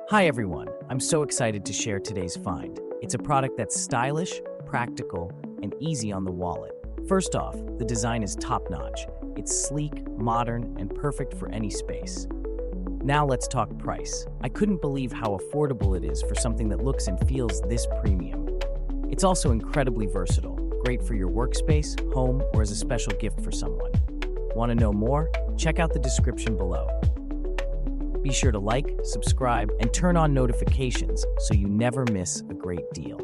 Hi everyone, I'm so excited to share today's find. It's a product that's stylish, practical, and easy on the wallet. First off, the design is top-notch. It's sleek, modern, and perfect for any space. Now let's talk price. I couldn't believe how affordable it is for something that looks and feels this premium. It's also incredibly versatile, great for your workspace, home, or as a special gift for someone. Want to know more? Check out the description below. Be sure to like, subscribe, and turn on notifications so you never miss a great deal.